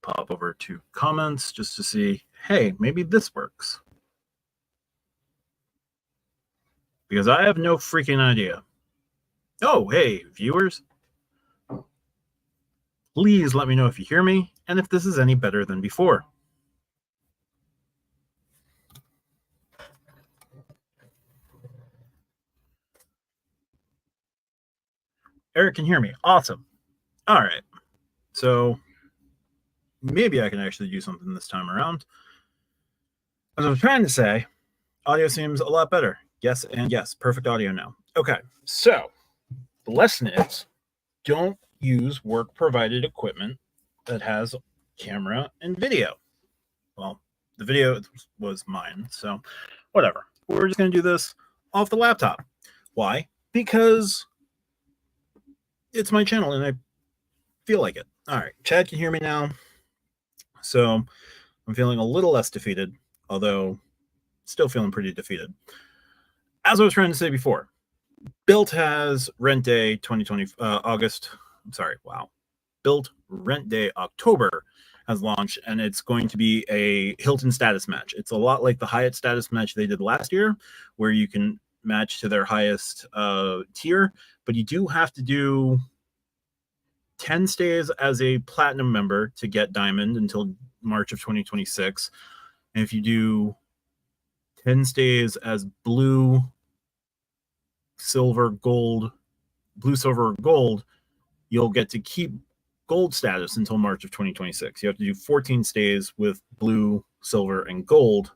pop over to comments just to see, hey, maybe this works. Because I have no freaking idea. Oh, hey, viewers. Please let me know if you hear me and if this is any better than before. Eric can hear me. Awesome. All right. So maybe I can actually do something this time around. As I was trying to say, audio seems a lot better. Yes and yes. Perfect audio now. Okay. So the lesson is don't use work-provided equipment that has camera and video. Well, the video was mine, so whatever. We're just going to do this off the laptop. Why? Because it's my channel and I feel like it. All right, Chad can hear me now. So I'm feeling a little less defeated, although still feeling pretty defeated. As I was trying to say before, Built has Rent Day 2020 August. I'm sorry, wow. Built Rent Day October has launched, and it's going to be a Hilton status match. It's a lot like the Hyatt status match they did last year, where you can match to their highest tier, but you do have to do 10 stays as a platinum member to get diamond until March of 2026. And if you do 10 stays as blue, silver, gold, you'll get to keep gold status until March of 2026. You have to do 14 stays with blue, silver, and gold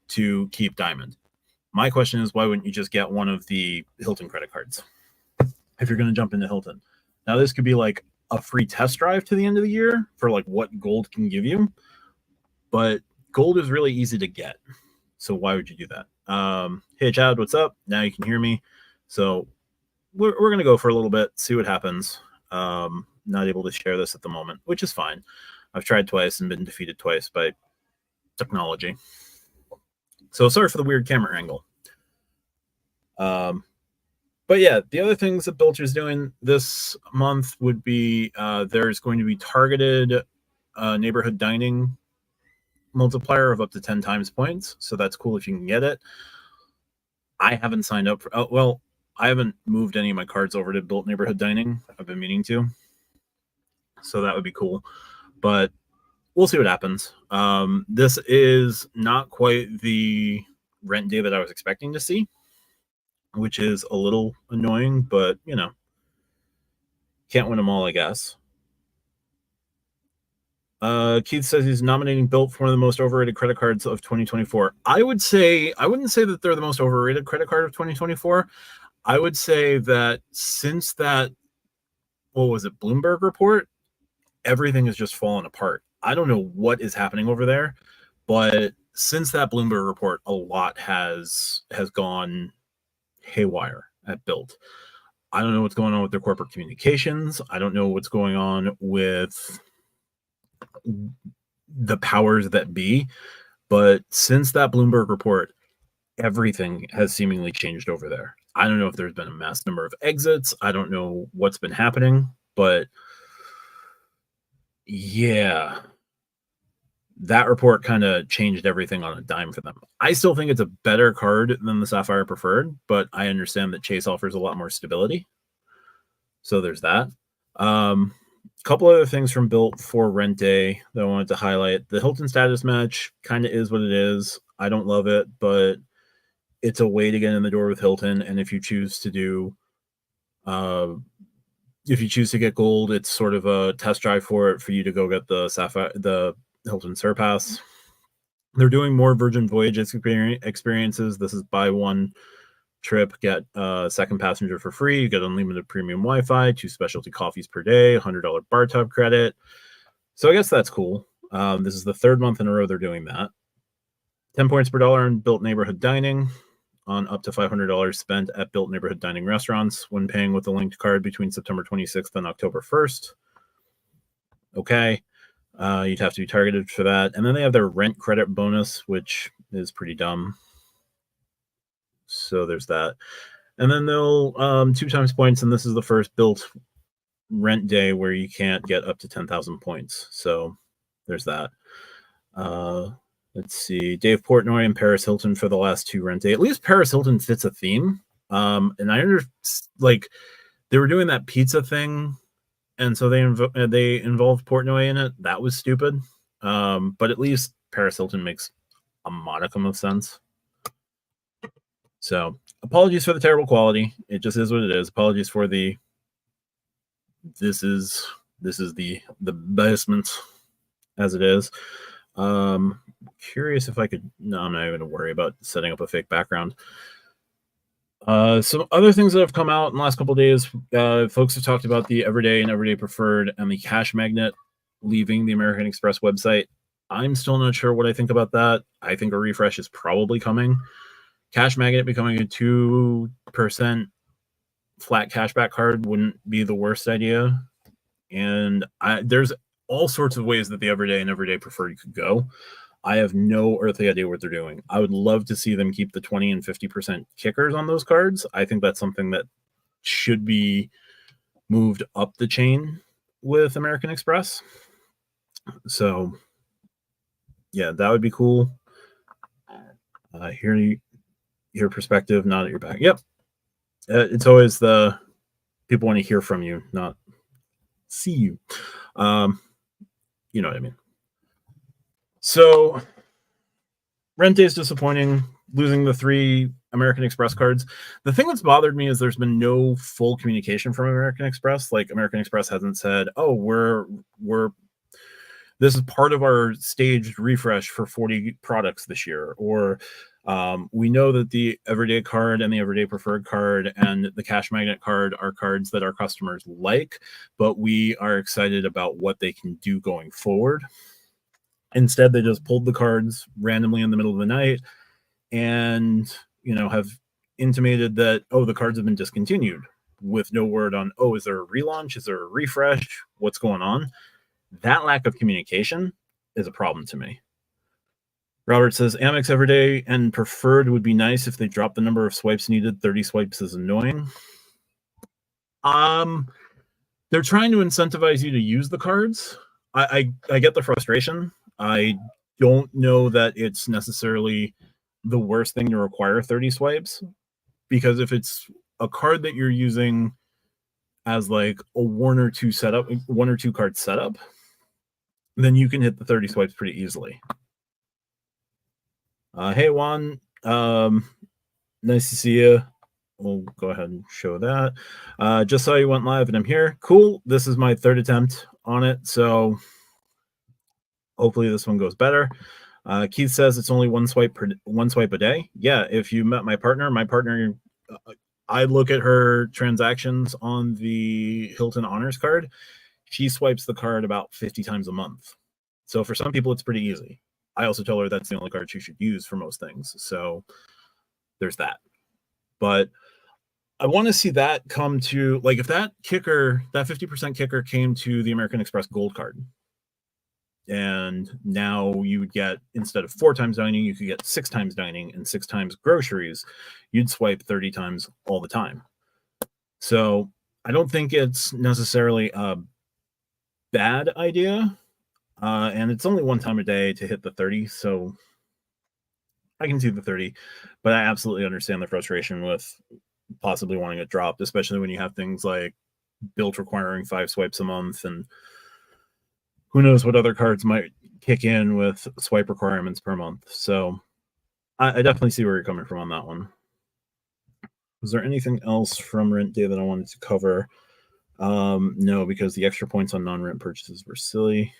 to keep diamond. My question is, why wouldn't you just get one of the Hilton credit cards if you're going to jump into Hilton? Now, this could be like a free test drive to the end of the year for like what gold can give you, but gold is really easy to get. So why would you do that? Hey, Chad, what's up? Now you can hear me. So we're going to go for a little bit, see what happens. Not able to share this at the moment, which is fine. I've tried twice and been defeated twice by technology. So sorry for the weird camera angle. But yeah, the other things that Built is doing this month would be there's going to be targeted neighborhood dining multiplier of up to 10 times points. So that's cool if you can get it. I haven't signed up for, I haven't moved any of my cards over to Built Neighborhood Dining. I've been meaning to. So that would be cool. But we'll see what happens. This is not quite the rent day that I was expecting to see, which is a little annoying, but, you know, can't win them all, I guess. Keith says he's nominating Built for one of the most overrated credit cards of 2024. I wouldn't say that they're the most overrated credit card of 2024. I would say that since that, what was it, Bloomberg report, everything has just fallen apart. I don't know what is happening over there, but since that Bloomberg report, a lot has gone haywire at Built. I don't know what's going on with their corporate communications. I don't know what's going on with the powers that be, but since that Bloomberg report, everything has seemingly changed over there. I don't know if there's been a mass number of exits. I don't know what's been happening, but yeah, that report kind of changed everything on a dime for them. I still think it's a better card than the Sapphire Preferred, but I understand that Chase offers a lot more stability. So there's that. Couple other things from Built for Rent Day that I wanted to highlight. The Hilton status match kind of is what it is. I don't love it, but it's a way to get in the door with Hilton. And if you choose to do, if you choose to get gold, it's sort of a test drive for you to go get the Hilton Surpass. They're doing more Virgin Voyage experiences. This is buy one trip, get a second passenger for free. You get unlimited premium Wi-Fi, 2 specialty coffees per day, $100 bar tub credit. So I guess that's cool. This is the 3rd month in a row they're doing that. 10 points per dollar in Built Neighborhood Dining on up to $500 spent at Built Neighborhood Dining restaurants when paying with a linked card between September 26th and October 1st. Okay. You'd have to be targeted for that. And then they have their rent credit bonus, which is pretty dumb. So there's that. And then they'll 2 times points, and this is the first Built Rent Day where you can't get up to 10,000 points. So there's that. Let's see. Dave Portnoy and Paris Hilton for the last 2 rent day. At least Paris Hilton fits a theme. And I like they were doing that pizza thing, and so they involved Portnoy in it. That was stupid. But at least Paris Hilton makes a modicum of sense. So apologies for the terrible quality. It just is what it is. Apologies for the this is the basement as it is. Curious if I could. No, I'm not even going to worry about setting up a fake background. Some other things that have come out in the last couple of days, folks have talked about the Everyday and Everyday Preferred and the Cash Magnet leaving the American Express website. I'm still not sure what I think about that. I think a refresh is probably coming. Cash Magnet becoming a 2% flat cashback card wouldn't be the worst idea. And there's all sorts of ways that the Everyday and Everyday Preferred could go. I have no earthly idea what they're doing. I would love to see them keep the 20 and 50% kickers on those cards. I think that's something that should be moved up the chain with American Express. So, yeah, that would be cool. Hear your perspective, not at your back. Yep. It's always the people want to hear from you, not see you. You know what I mean? So, rent day is disappointing, losing the 3 American Express cards. The thing that's bothered me is there's been no full communication from American Express. Like, American Express hasn't said, oh, we're this is part of our staged refresh for 40 products this year, or we know that the Everyday card and the Everyday Preferred card and the Cash Magnet card are cards that our customers like, but we are excited about what they can do going forward. Instead, they just pulled the cards randomly in the middle of the night and, have intimated that, oh, the cards have been discontinued with no word on, oh, is there a relaunch? Is there a refresh? What's going on? That lack of communication is a problem to me. Robert says, Amex Everyday and Preferred would be nice if they dropped the number of swipes needed. 30 swipes is annoying. They're trying to incentivize you to use the cards. I get the frustration. I don't know that it's necessarily the worst thing to require 30 swipes, because if it's a card that you're using as like a one or two card setup, then you can hit the 30 swipes pretty easily. Hey Juan, nice to see you. We'll go ahead and show that. Just saw you went live and I'm here. Cool. This is my 3rd attempt on it, so hopefully this one goes better. Keith says it's only one swipe a day. Yeah, if you met my partner, I look at her transactions on the Hilton Honors card. She swipes the card about 50 times a month. So for some people, it's pretty easy. I also tell her that's the only card she should use for most things. So there's that. But I want to see that come to, like, if that 50% kicker came to the American Express Gold card, and now you would get, instead of 4 times dining, you could get 6 times dining and 6 times groceries, you'd swipe 30 times all the time. So I don't think it's necessarily a bad idea. And it's only 1 time a day to hit the 30. So I can see the 30, but I absolutely understand the frustration with possibly wanting it dropped, especially when you have things like Built requiring 5 swipes a month, and who knows what other cards might kick in with swipe requirements per month. So I definitely see where you're coming from on that one. Was there anything else from rent day that I wanted to cover? No, because the extra points on non-rent purchases were silly.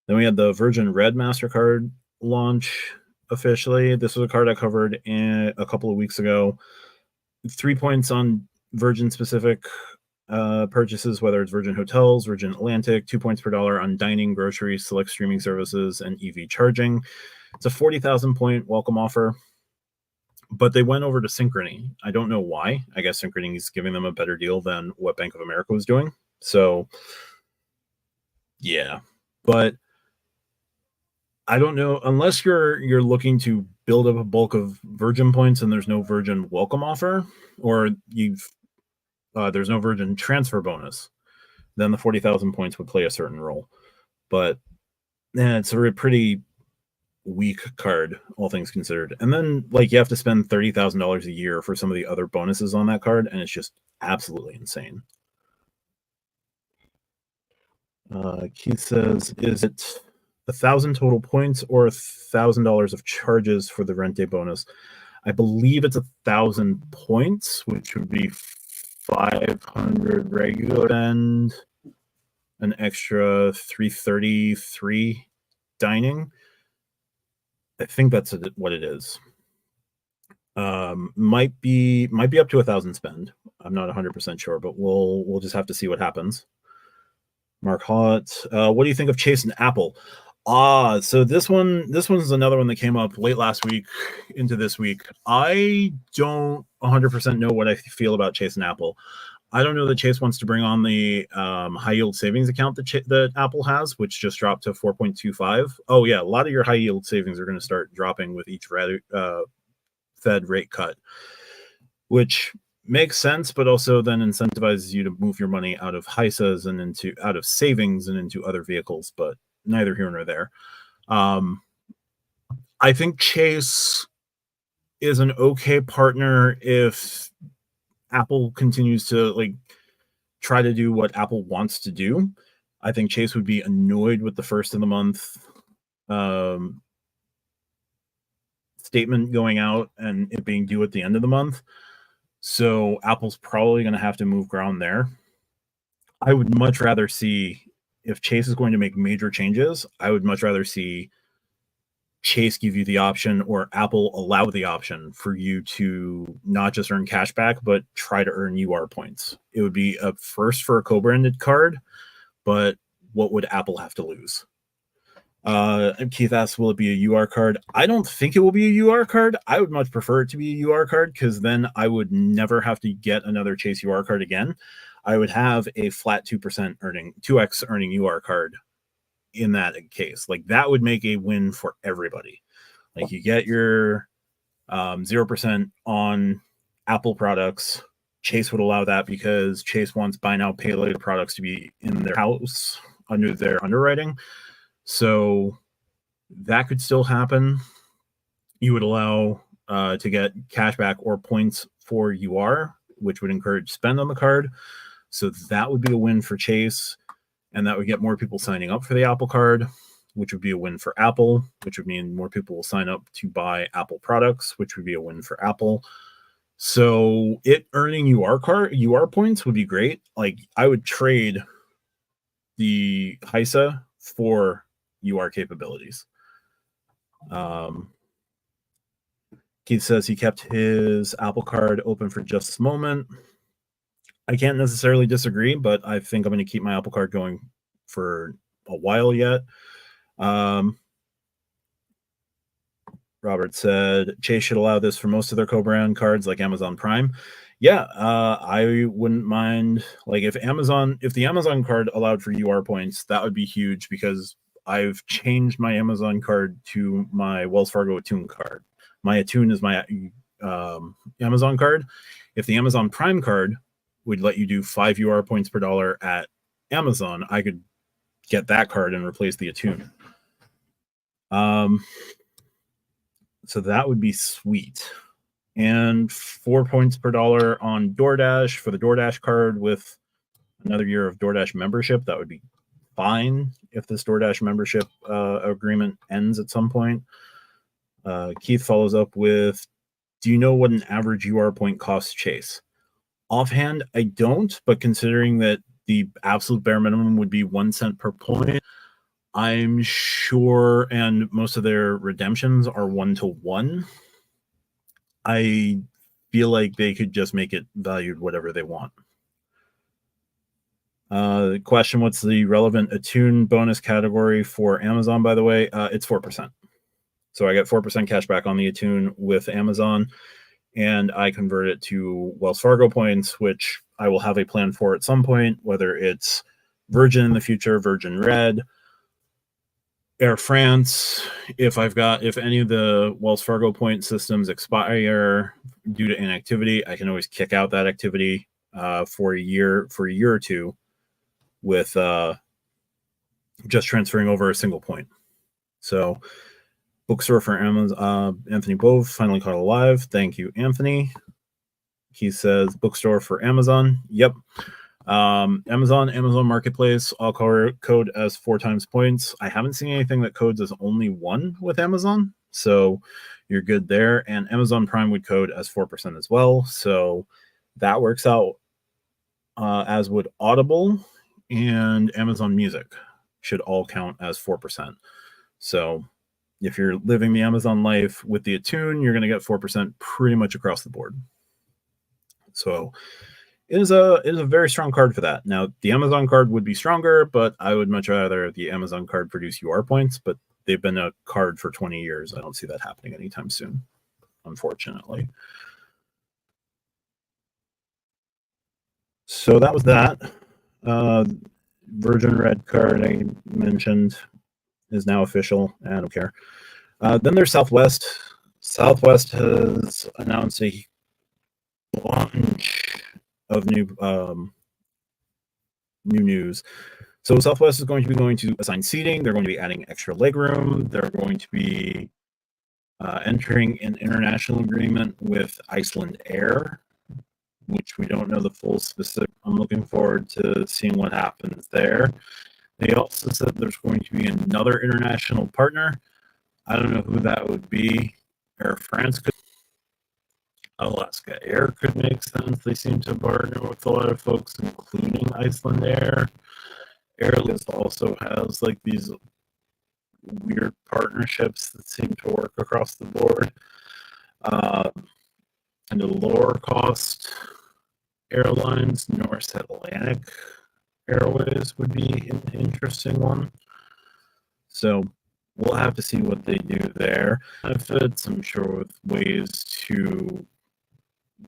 Then we had the Virgin Red MasterCard launch officially. This was a card I covered a couple of weeks ago. 3 points on Virgin specific purchases, whether it's Virgin Hotels, Virgin Atlantic, 2 points per dollar on dining, groceries, select streaming services, and EV charging. It's a 40,000 point welcome offer, but they went over to Synchrony. I don't know why. I guess Synchrony is giving them a better deal than what Bank of America was doing. So, yeah, but I don't know, unless you're looking to build up a bulk of Virgin points and there's no Virgin welcome offer, or there's no Virgin transfer bonus, then the 40,000 points would play a certain role. But And it's a pretty weak card, all things considered. And then like you have to spend $30,000 a year for some of the other bonuses on that card, and it's just absolutely insane. Keith says, is it 1,000 total points or $1,000 of charges for the rent day bonus? I believe it's 1,000 points, which would be 500 regular and an extra 333 dining. I think that's what it is. Might be up to 1,000 spend. I'm not 100% sure, but we'll just have to see what happens. Mark Hott, what do you think of Chase and Apple? So this one's another one that came up late last week into this week. I don't 100% know what I feel about Chase and Apple. I don't know that Chase wants to bring on the high yield savings account that Apple has, which just dropped to 4.25. Oh yeah, a lot of your high yield savings are going to start dropping with each Fed rate cut, which makes sense, but also then incentivizes you to move your money out of HISAs and out of savings and into other vehicles. But neither here nor there. I think Chase is an okay partner if Apple continues to try to do what Apple wants to do. I think Chase would be annoyed with the first of the month statement going out and it being due at the end of the month. So Apple's probably going to have to move ground there. I would much rather see, if Chase is going to make major changes, I would much rather see Chase give you the option or Apple allow the option for you to not just earn cash back, but try to earn UR points. It would be a first for a co-branded card, but what would Apple have to lose? Keith asks, will it be a UR card? I don't think it will be a UR card. I would much prefer it to be a UR card because then I would never have to get another Chase UR card again. I would have a flat 2% earning, 2x earning UR card in that case. That would make a win for everybody. You get your 0% on Apple products. Chase would allow that because Chase wants buy now, pay later products to be in their house under their underwriting. So that could still happen. You would allow to get cashback or points for UR, which would encourage spend on the card. So that would be a win for Chase, and that would get more people signing up for the Apple card, which would be a win for Apple, which would mean more people will sign up to buy Apple products, which would be a win for Apple. So it earning UR points would be great. I would trade the HISA for UR capabilities. Keith says he kept his Apple card open for just a moment. I can't necessarily disagree, but I think I'm going to keep my Apple card going for a while yet. Robert said Chase should allow this for most of their co-brand cards like Amazon Prime. Yeah, I wouldn't mind. If the Amazon card allowed for UR points, that would be huge because I've changed my Amazon card to my Wells Fargo Attune card. My Attune is my Amazon card. If the Amazon Prime card would let you do 5 UR points per dollar at Amazon, I could get that card and replace the Attune. So that would be sweet. And 4 points per dollar on DoorDash for the DoorDash card with another year of DoorDash membership. That would be fine if this DoorDash membership agreement ends at some point. Keith follows up with, do you know what an average UR point costs Chase? Offhand, I don't, but considering that the absolute bare minimum would be 1 cent per point, I'm sure, and most of their redemptions are 1-to-1. I feel like they could just make it valued whatever they want. The question, what's the relevant Attune bonus category for Amazon, by the way? It's 4%. So I get 4% cash back on the Attune with Amazon, and I convert it to Wells Fargo points, which I will have a plan for at some point, whether it's Virgin in the future, Virgin Red, Air France. If any of the Wells Fargo point systems expire due to inactivity, I can always kick out that activity for a year or two with just transferring over a single point. So, bookstore for Amazon. Anthony Bove finally caught alive. Thank you, Anthony. He says bookstore for Amazon. Yep. Amazon Marketplace, all code as 4 times points. I haven't seen anything that codes as only 1 with Amazon, so you're good there. And Amazon Prime would code as 4% as well, so that works out, as would Audible and Amazon Music should all count as 4%. So if you're living the Amazon life with the Attune, you're going to get 4% pretty much across the board. So it is a very strong card for that. Now, the Amazon card would be stronger, but I would much rather the Amazon card produce UR points, but they've been a card for 20 years. I don't see that happening anytime soon, unfortunately. So that was that. Virgin Red card I mentioned is now official. I don't care. Then there's Southwest. Southwest has announced a bunch of new news. So Southwest is going to be going to assigned seating. They're going to be adding extra legroom. They're going to be entering an international agreement with Iceland Air, which we don't know the full specific. I'm looking forward to seeing what happens there. They also said there's going to be another international partner. I don't know who that would be. Air France could. Alaska Air could make sense. They seem to partner with a lot of folks, including Iceland Air. Airlines also has like these weird partnerships that seem to work across the board. And the lower cost airlines, North Atlantic Airways would be an interesting one. So we'll have to see what they do there. Benefits, I'm sure, with ways to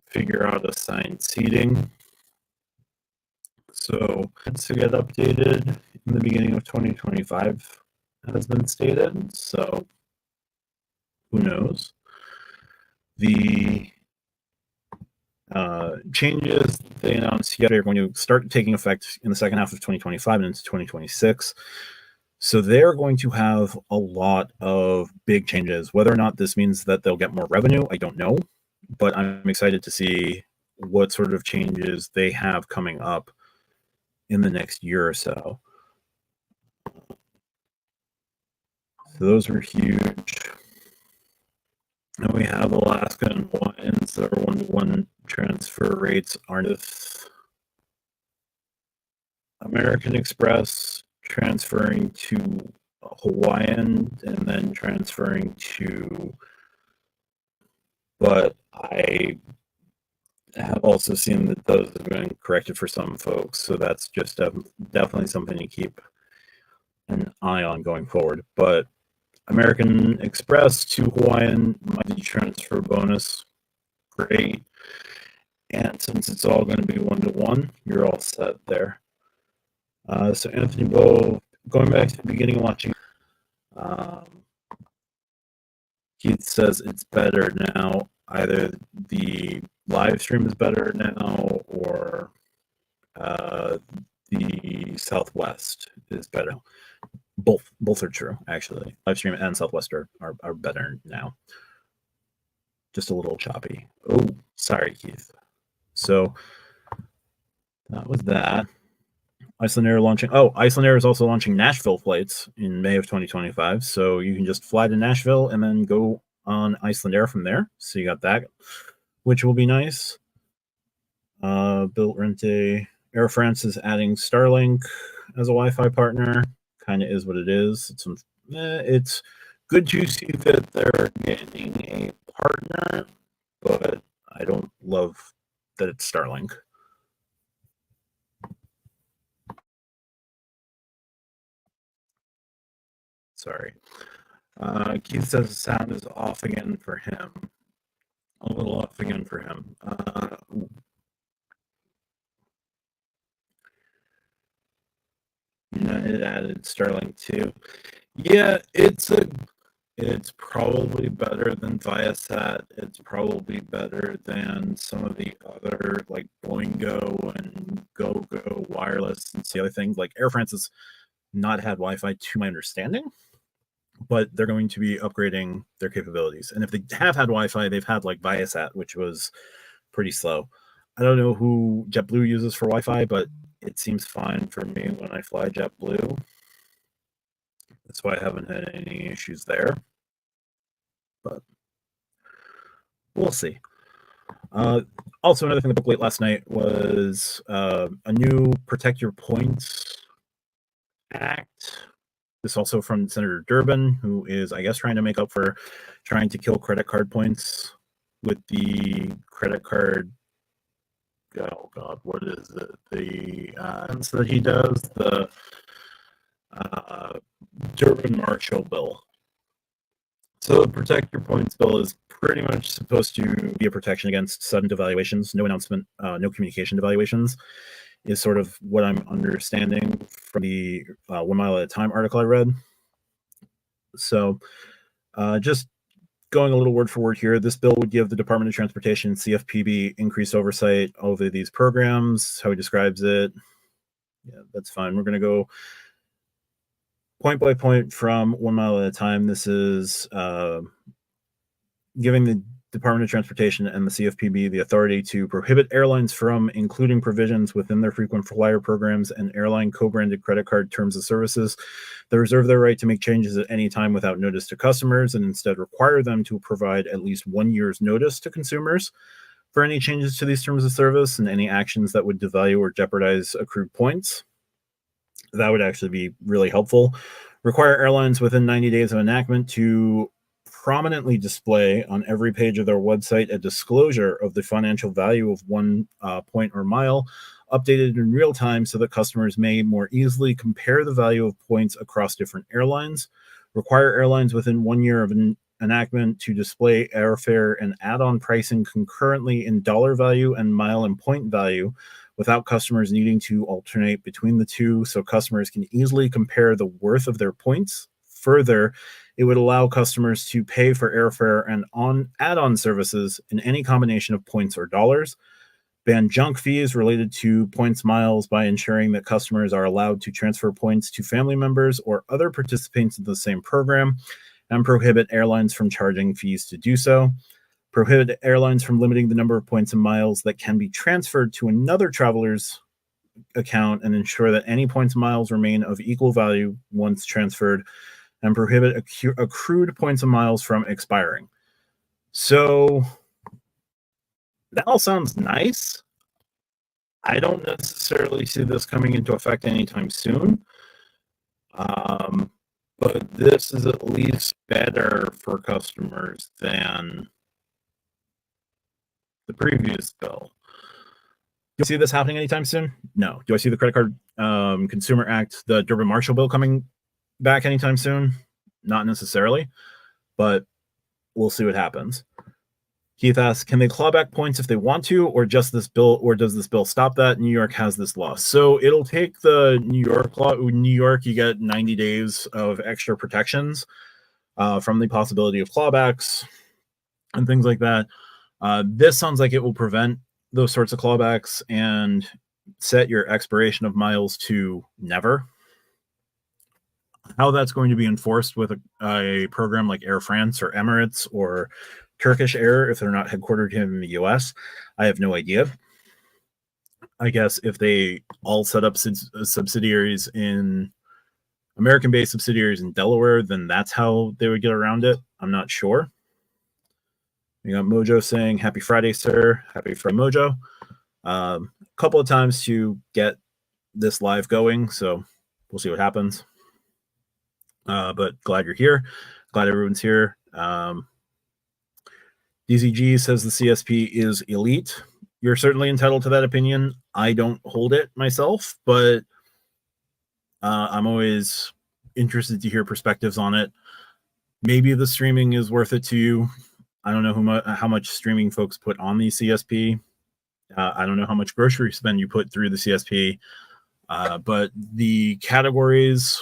figure out assigned seating. So to get updated in the beginning of 2025 has been stated. So who knows? The changes they announced yesterday are going to start taking effect in the second half of 2025 and into 2026. So they're going to have a lot of big changes. Whether or not this means that they'll get more revenue, I don't know. But I'm excited to see what sort of changes they have coming up in the next year or so. So those are huge. And we have Alaska and Hawaiian, so our one-to-one transfer rates aren't as American Express transferring to Hawaiian and then transferring to, but I have also seen that those have been corrected for some folks, so that's just definitely something to keep an eye on going forward. But American Express to Hawaiian might be transfer bonus, great. And since it's all going to be one-to-one, you're all set there. So Anthony Bo, going back to the beginning, watching, Keith says it's better now. Either the live stream is better now, or the Southwest is better. Both are true, actually. Live stream and Southwest are better now. Just a little choppy. Oh, sorry, Keith. So that was that. Iceland Air launching. Oh, Iceland Air is also launching Nashville flights in May of 2025. So you can just fly to Nashville and then go on Iceland Air from there. So you got that, which will be nice. Built Rente. Air France is adding Starlink as a Wi-Fi partner. Kind of is what it is. It's good to see that they're getting a partner, but I don't love that it's Starlink. Sorry. Keith says the sound is off again for him. A little off again for him. It added Starlink too. Yeah, it's probably better than Viasat. It's probably better than some of the other like Boingo and GoGo Wireless and the other things. Like Air France has not had Wi-Fi, to my understanding. but they're going to be upgrading their capabilities. And if they have had Wi-Fi, they've had like Viasat, which was pretty slow. I don't know who JetBlue uses for Wi-Fi, but it seems fine for me when I fly JetBlue. That's why I haven't had any issues there. But we'll see. Also, another thing that broke late last night was a new Protect Your Points Act. This also from Senator Durbin, who is, I guess, trying to make up for trying to kill credit card points with the credit card. Oh God, what is it? The that he does, the Durbin Marshall bill. So the Protect Your Points bill is pretty much supposed to be a protection against sudden devaluations, no announcement, no communication devaluations, is sort of what I'm understanding from the 1 Mile at a Time article I read. So just going a little word for word here, this bill would give the Department of Transportation and CFPB increased oversight over these programs, how he describes it. Yeah, that's fine. We're going to go point by point from 1 Mile at a Time. This is giving the Department of Transportation and the CFPB the authority to prohibit airlines from including provisions within their frequent flyer programs and airline co-branded credit card terms of services that reserve their right to make changes at any time without notice to customers, and instead require them to provide at least 1 year's notice to consumers for any changes to these terms of service and any actions that would devalue or jeopardize accrued points. That would actually be really helpful. Require airlines within 90 days of enactment to prominently display on every page of their website a disclosure of the financial value of 1 point or mile, updated in real time so that customers may more easily compare the value of points across different airlines. Require airlines within 1 year of enactment to display airfare and add-on pricing concurrently in dollar value and mile and point value, without customers needing to alternate between the two, so customers can easily compare the worth of their points. Further, it would allow customers to pay for airfare and add-on services in any combination of points or dollars. Ban junk fees related to points miles by ensuring that customers are allowed to transfer points to family members or other participants in the same program, and prohibit airlines from charging fees to do so. Prohibit airlines from limiting the number of points and miles that can be transferred to another traveler's account, and ensure that any points and miles remain of equal value once transferred, and prohibit accrued points and miles from expiring. So that all sounds nice. I don't necessarily see this coming into effect anytime soon. But this is at least better for customers than the previous bill. Do you see this happening anytime soon? No. Do I see the Credit Card Consumer Act, the Durbin Marshall bill, coming back anytime soon? Not necessarily, but we'll see what happens. Keith asks, can they claw back points if they want to, or just this bill, or does this bill stop that? New York has this law. So it'll take the New York law. New York, you get 90 days of extra protections from the possibility of clawbacks and things like that. This sounds like it will prevent those sorts of clawbacks and set your expiration of miles to never. How that's going to be enforced with a program like Air France or Emirates or Turkish Air, if they're not headquartered here in the US, I have no idea. I guess if they all set up subsidiaries in American-based subsidiaries in Delaware, then that's how they would get around it. I'm not sure. We got Mojo saying, happy Friday, sir. Happy Friday, Mojo. A couple of times to get this live going, so we'll see what happens. But glad you're here. Glad everyone's here. DZG says the CSP is elite. You're certainly entitled to that opinion. I don't hold it myself, but I'm always interested to hear perspectives on it. Maybe the streaming is worth it to you. I don't know how much streaming folks put on the CSP. I don't know how much grocery spend you put through the CSP, but the categories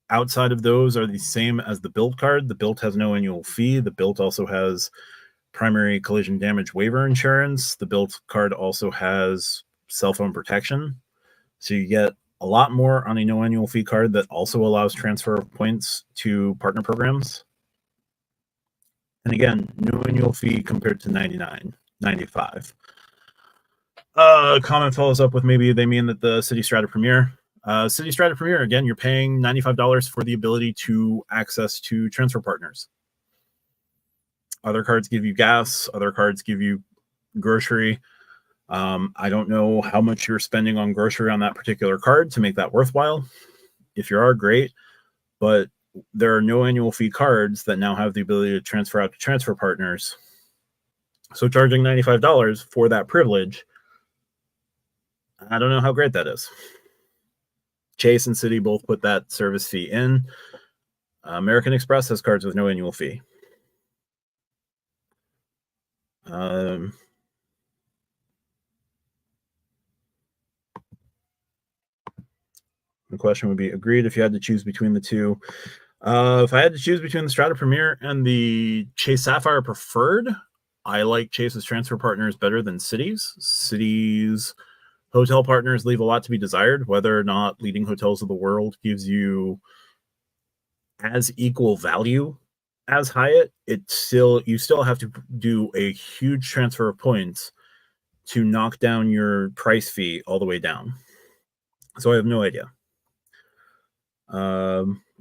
outside of those are the same as the Bilt card. The Bilt has no annual fee. The Bilt also has primary collision damage waiver insurance. The Bilt card also has cell phone protection. So you get a lot more on a no annual fee card that also allows transfer of points to partner programs. And again, no annual fee compared to $99.95. Comment follows up with maybe they mean that the Citi Strata Premier. Citi Strata Premier, again, you're paying $95 for the ability to access to transfer partners. Other cards give you gas. Other cards give you grocery. I don't know how much you're spending on grocery on that particular card to make that worthwhile. If you are, great. But there are no annual fee cards that now have the ability to transfer out to transfer partners. So charging $95 for that privilege, I don't know how great that is. Chase and Citi both put that service fee in. American Express has cards with no annual fee. The question would be, agreed if you had to choose between the two. If I had to choose between the Strata Premier and the Chase Sapphire Preferred, I like Chase's transfer partners better than Citi's. Citi's hotel partners leave a lot to be desired. Whether or not leading hotels of the world gives you as equal value as Hyatt, you still have to do a huge transfer of points to knock down your price fee all the way down. So I have no idea.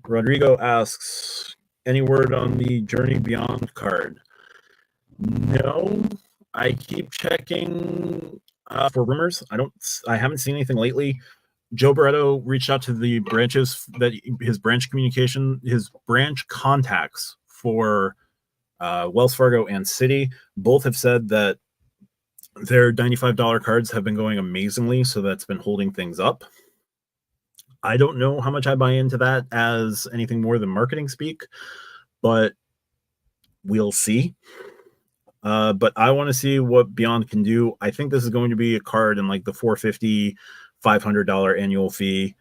Rodrigo asks, any word on the Journey Beyond card? No, I keep checking for rumors. I haven't seen anything lately. Joe Barretto reached out to the branches that his branch contacts for Wells Fargo and Citi. Both have said that their $95 cards have been going amazingly, so that's been holding things up. I don't know how much I buy into that as anything more than marketing speak, but we'll see. But I want to see what Beyond can do. I think this is going to be a card in like the $450, $500 annual fee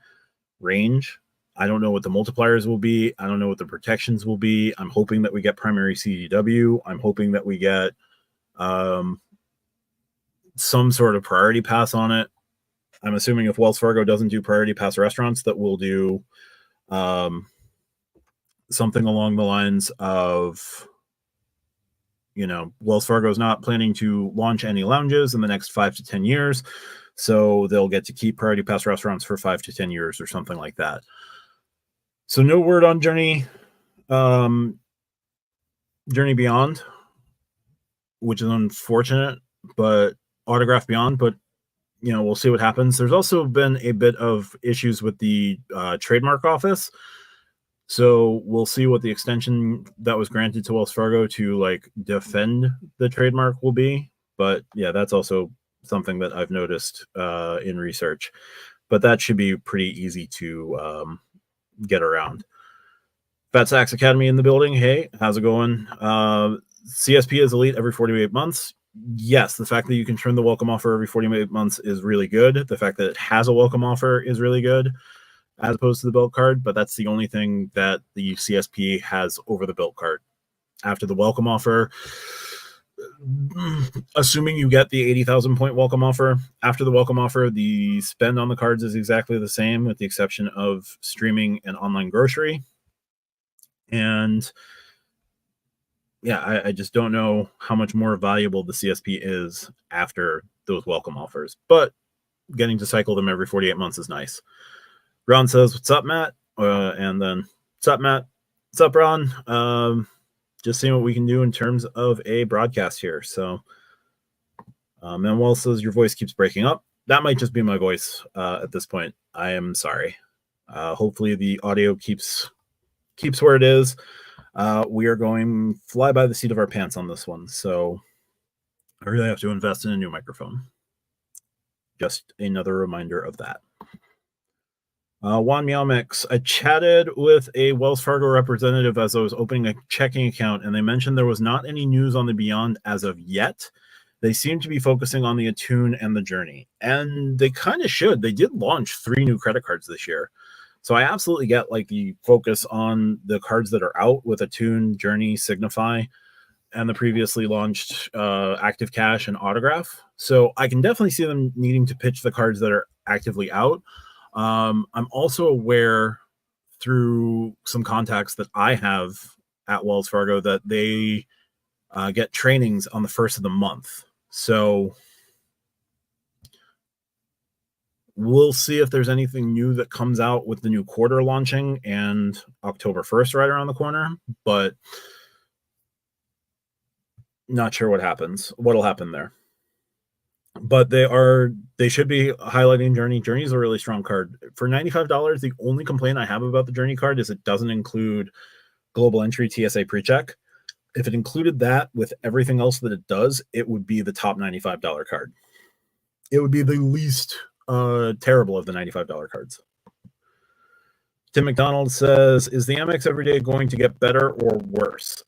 range. I don't know what the multipliers will be. I don't know what the protections will be. I'm hoping that we get primary CDW. I'm hoping that we get some sort of priority pass on it. I'm assuming if Wells Fargo doesn't do priority pass restaurants, that we'll do something along the lines of, Wells Fargo is not planning to launch any lounges in the next 5 to 10 years. So they'll get to keep priority pass restaurants for 5 to 10 years or something like that. So no word on Journey Beyond, which is unfortunate, but Autograph Beyond, but we'll see what happens. There's also been a bit of issues with the trademark office. So we'll see what the extension that was granted to Wells Fargo to defend the trademark will be. But yeah, that's also something that I've noticed in research. But that should be pretty easy to get around. Fat Sacks Academy in the building. Hey, how's it going? CSP is elite every 48 months. Yes, the fact that you can turn the welcome offer every 48 months is really good. The fact that it has a welcome offer is really good, as opposed to the built card, but that's the only thing that the CSP has over the built card. After the welcome offer, assuming you get the 80,000 point welcome offer, after the welcome offer, the spend on the cards is exactly the same, with the exception of streaming and online grocery. And yeah, I just don't know how much more valuable the CSP is after those welcome offers, but getting to cycle them every 48 months is nice. Ron says, what's up, Matt? And then, what's up, Matt? What's up, Ron? Just seeing what we can do in terms of a broadcast here. So, Manuel says, your voice keeps breaking up. That might just be my voice at this point. I am sorry. Hopefully the audio keeps where it is. We are going fly by the seat of our pants on this one. So I really have to invest in a new microphone. Just another reminder of that. Juan Meowmix, I chatted with a Wells Fargo representative as I was opening a checking account, and they mentioned there was not any news on the Beyond as of yet. They seem to be focusing on the Attune and the Journey, and they kind of should. They did launch 3 new credit cards this year. So I absolutely get the focus on the cards that are out with Attune, Journey, Signify, and the previously launched Active Cash and Autograph. So I can definitely see them needing to pitch the cards that are actively out. I'm also aware through some contacts that I have at Wells Fargo that they get trainings on the first of the month. So we'll see if there's anything new that comes out with the new quarter launching and October 1st right around the corner, but not sure what'll happen there. But they should be highlighting Journey. Journey is a really strong card. For $95, the only complaint I have about the Journey card is it doesn't include global entry TSA pre-check. If it included that with everything else that it does, it would be the top $95 card. It would be the least terrible of the $95 cards. Tim McDonald says, is the Amex Everyday going to get better or worse?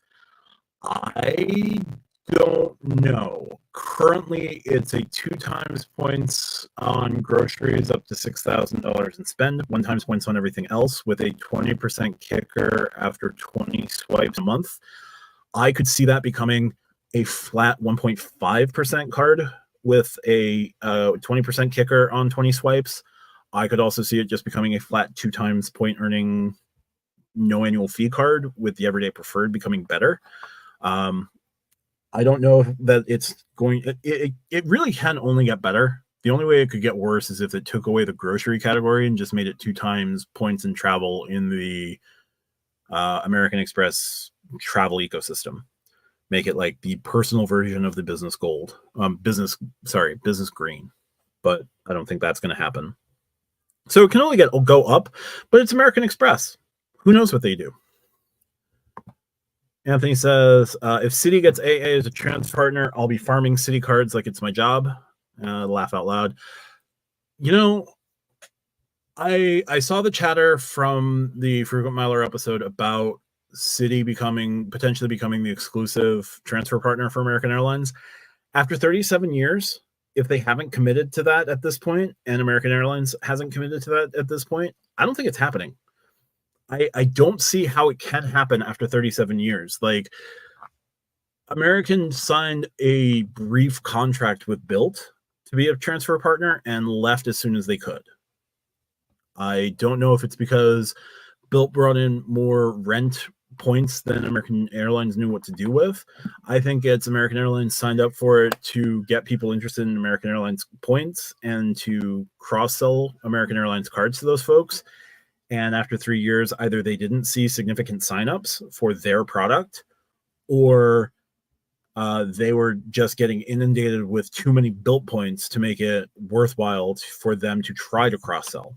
I don't know. Currently, it's a 2 times points on groceries up to $6,000 in spend, 1 times points on everything else with a 20% kicker after 20 swipes a month. I could see that becoming a flat 1.5% card with a 20% kicker on 20 swipes. I could also see it just becoming a flat 2 times point earning, no annual fee card with the Everyday Preferred becoming better. I don't know that it's going. It really can only get better. The only way it could get worse is if it took away the grocery category and just made it 2 times points in travel in the American Express travel ecosystem. Make it like the personal version of the business gold, business green. But I don't think that's going to happen. So it can only go up, but it's American Express. Who knows what they do? Anthony says, if Citi gets AA as a transfer partner, I'll be farming Citi cards like it's my job. Laugh out loud. You know, I saw the chatter from the Frequent Miler episode about Citi potentially becoming the exclusive transfer partner for American Airlines. After 37 years, if they haven't committed to that at this point, and American Airlines hasn't committed to that at this point, I don't think it's happening. I don't see how it can happen after 37 years. Like, American signed a brief contract with Bilt to be a transfer partner and left as soon as they could. I don't know if it's because Bilt brought in more rent points than American Airlines knew what to do with. I think it's American Airlines signed up for it to get people interested in American Airlines points and to cross-sell American Airlines cards to those folks. And after 3 years, either they didn't see significant signups for their product, or they were just getting inundated with too many Bilt points to make it worthwhile for them to try to cross-sell,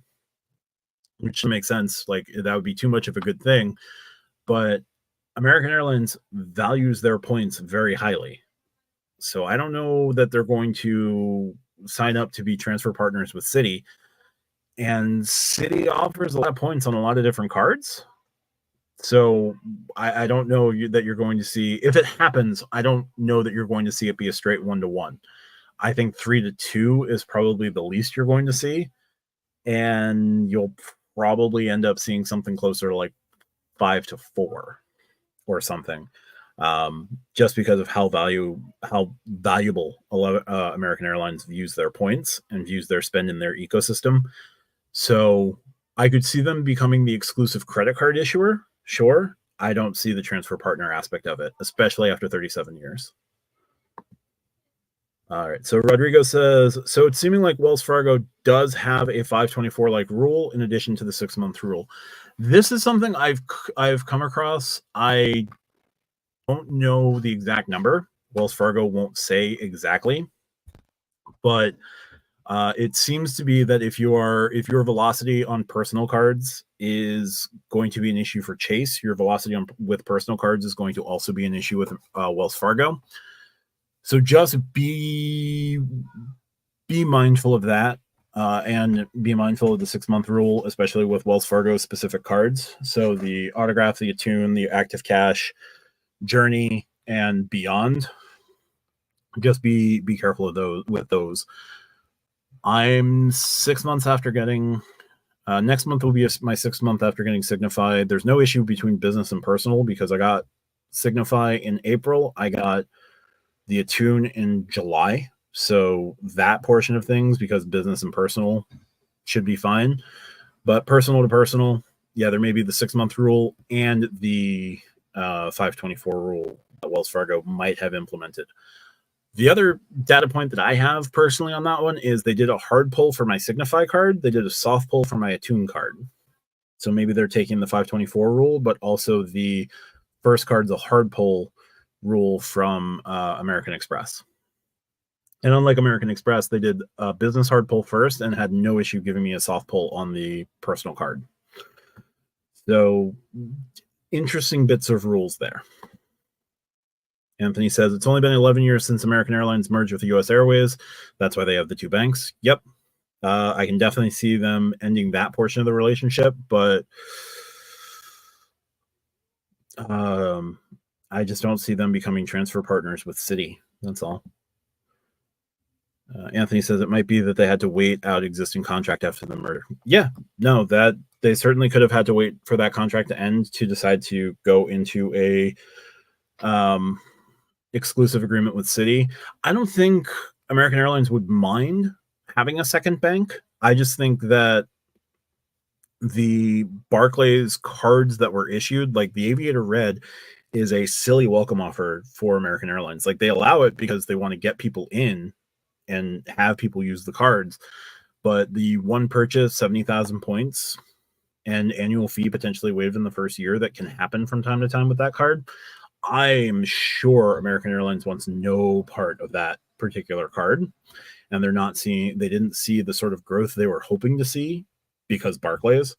which makes sense. Like, that would be too much of a good thing. But American Airlines values their points very highly. So I don't know that they're going to sign up to be transfer partners with Citi. And Citi offers a lot of points on a lot of different cards. So I don't know that you're going to see, if it happens, I don't know that you're going to see it be a straight 1-to-1. I think 3-to-2 is probably the least you're going to see. And you'll probably end up seeing something closer to like 5-to-4 or something. Just because of how valuable American Airlines views their points and views their spend in their ecosystem. So I could see them becoming the exclusive credit card issuer. Sure. I don't see the transfer partner aspect of it, especially after 37 years. All right. So Rodrigo says, so it's seeming like Wells Fargo does have a 524-like rule in addition to the 6-month rule. This is something I've come across. I don't know the exact number. Wells Fargo won't say exactly, but it seems to be that if your velocity on personal cards is going to be an issue for Chase, your velocity with personal cards is going to also be an issue with Wells Fargo. So just be mindful of that, and be mindful of the 6-month rule, especially with Wells Fargo specific cards. So the Autograph, the Attune, the Active Cash, Journey, and beyond. Just be careful with those. I'm 6 months after getting. Next month will be my 6th month after getting Signify. There's no issue between business and personal because I got Signify in April. I got the Attune in July. So that portion of things, because business and personal should be fine. But personal to personal, yeah, there may be the 6-month rule and the 524 rule that Wells Fargo might have implemented. The other data point that I have personally on that one is they did a hard pull for my Signify card. They did a soft pull for my Attune card. So maybe they're taking the 524 rule, but also the first card's a hard pull rule from American Express. And unlike American Express, they did a business hard pull first and had no issue giving me a soft pull on the personal card. So interesting bits of rules there. Anthony says, it's only been 11 years since American Airlines merged with US Airways. That's why they have the two banks. Yep. I can definitely see them ending that portion of the relationship, but I just don't see them becoming transfer partners with Citi. That's all. Anthony says it might be that they had to wait out existing contract after the merger. Yeah, no, that they certainly could have had to wait for that contract to end to decide to go into a exclusive agreement with Citi. I don't think American Airlines would mind having a second bank. I just think that the Barclays cards that were issued, like the Aviator Red, is a silly welcome offer for American Airlines. Like they allow it because they want to get people in and have people use the cards. But the one purchase, 70,000 points, and annual fee potentially waived in the first year that can happen from time to time with that card, I'm sure American Airlines wants no part of that particular card. And they didn't see the sort of growth they were hoping to see because Barclays.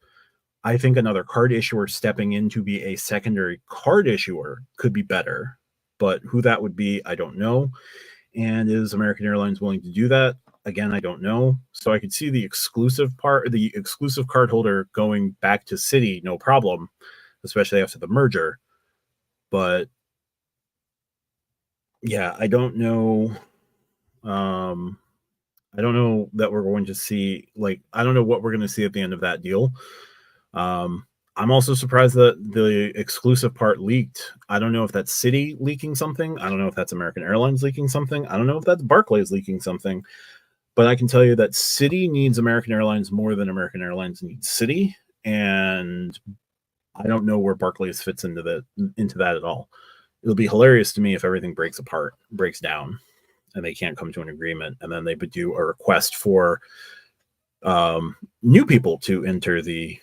I think another card issuer stepping in to be a secondary card issuer could be better, but who that would be, I don't know. And is American Airlines willing to do that? Again, I don't know. So I could see the exclusive card holder going back to Citi, no problem, especially after the merger. But yeah, I don't know. I don't know that we're going to see, I don't know what we're going to see at the end of that deal. I'm also surprised that the exclusive part leaked. I don't know if that's Citi leaking something. I don't know if that's American Airlines leaking something. I don't know if that's Barclays leaking something. But I can tell you that Citi needs American Airlines more than American Airlines needs Citi. And I don't know where Barclays fits into that at all. It'll be hilarious to me if everything breaks down, and they can't come to an agreement, and then they would do a request for new people to enter the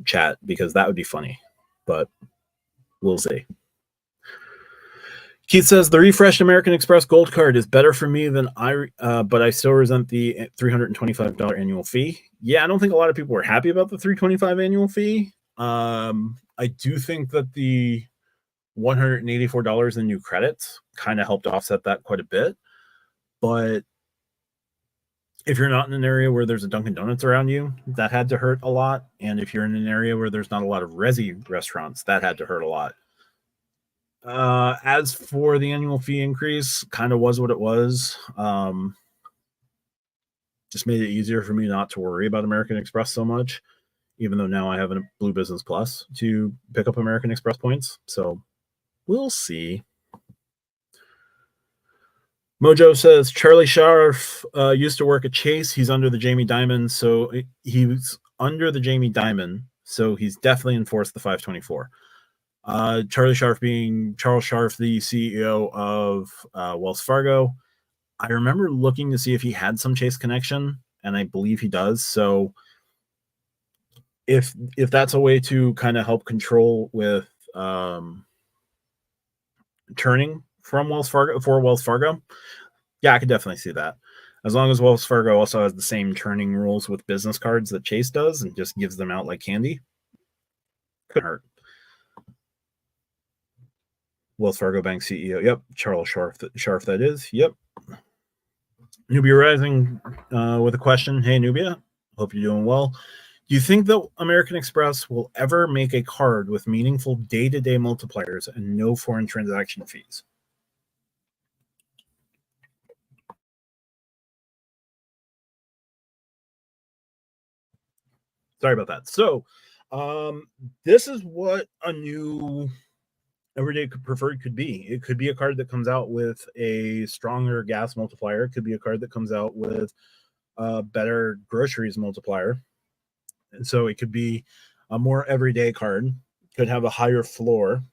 chat, because that would be funny, but we'll see. Keith says the refreshed American Express Gold Card is better for me than but I still resent the $325 annual fee. Yeah, I don't think a lot of people were happy about the $325 annual fee. I do think that the $184 in new credits kind of helped offset that quite a bit. But if you're not in an area where there's a Dunkin' Donuts around you, that had to hurt a lot. And if you're in an area where there's not a lot of resi restaurants, that had to hurt a lot. As for the annual fee increase, kind of was what it was. Just made it easier for me not to worry about American Express so much, even though now I have a Blue Business Plus to pick up American Express points. So we'll see. Mojo says Charlie Scharf used to work at Chase. He's under the Jamie Dimon, so he's under the Jamie Dimon, so he's definitely enforced the 524. Charlie Scharf being Charles Scharf, the CEO of Wells Fargo. I remember looking to see if he had some Chase connection, and I believe he does. So if that's a way to kind of help control with turning from Wells Fargo for Wells Fargo, yeah, I could definitely see that. As long as Wells Fargo also has the same turning rules with business cards that Chase does and just gives them out like candy, couldn't hurt. Wells Fargo Bank CEO. Yep. Charles Scharf, that is. Yep. Nubia Rising with a question. Hey, Nubia. Hope you're doing well. Do you think that American Express will ever make a card with meaningful day-to-day multipliers and no foreign transaction fees? Sorry about that. So this is what a new Everyday Preferred could be. It could be a card that comes out with a stronger gas multiplier. It could be a card that comes out with a better groceries multiplier. And so it could be a more everyday card, could have a higher floor,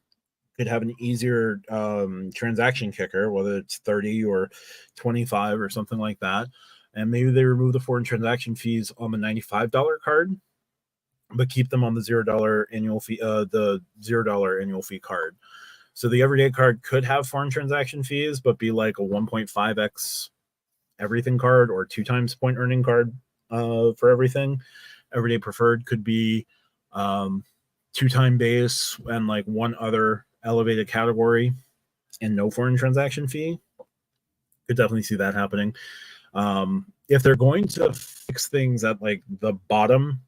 could have an easier transaction kicker, whether it's 30 or 25 or something like that. And maybe they remove the foreign transaction fees on the $95 card, but keep them on the $0 annual fee, the $0 annual fee card. So the everyday card could have foreign transaction fees, but be like a 1.5x everything card or 2 times point earning card for everything. Everyday preferred could be 2-time base and like one other elevated category and no foreign transaction fee. Could definitely see that happening. If they're going to fix things at like the bottom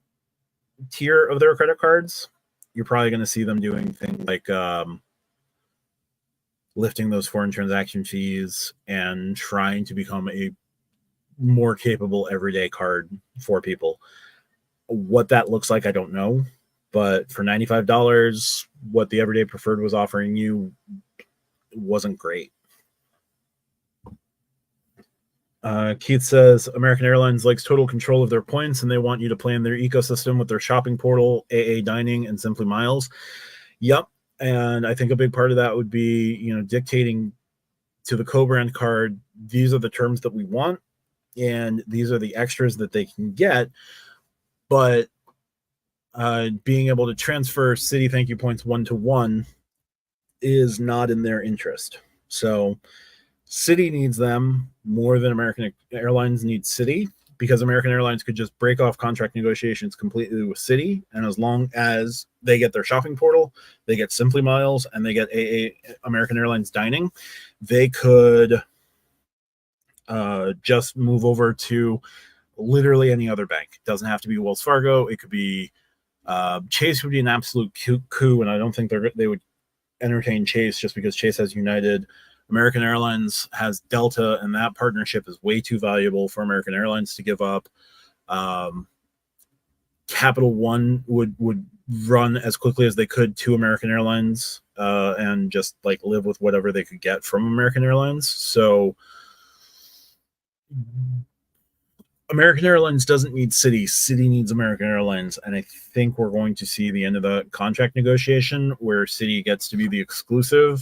tier of their credit cards, you're probably going to see them doing things like lifting those foreign transaction fees and trying to become a more capable everyday card for people. What that looks like, I don't know. But for $95, what the Everyday Preferred was offering you wasn't great. Keith says American Airlines likes total control of their points, and they want you to plan their ecosystem with their shopping portal, AA Dining, and Simply Miles. Yep. And I think a big part of that would be, dictating to the co-brand card, these are the terms that we want, and these are the extras that they can get. But being able to transfer Citi thank you points 1-to-1 is not in their interest. So Citi needs them more than American Airlines needs Citi, because American Airlines could just break off contract negotiations completely with Citi, and as long as they get their shopping portal, they get Simply Miles, and they get American Airlines Dining, they could just move over to literally any other bank. It doesn't have to be Wells Fargo. It could be Chase. Would be an absolute coup, and I don't think they would entertain Chase just because Chase has United. American Airlines has Delta, and that partnership is way too valuable for American Airlines to give up. Capital One would run as quickly as they could to American Airlines and just like live with whatever they could get from American Airlines. So American Airlines doesn't need Citi. Citi needs American Airlines. And I think we're going to see the end of the contract negotiation where Citi gets to be the exclusive,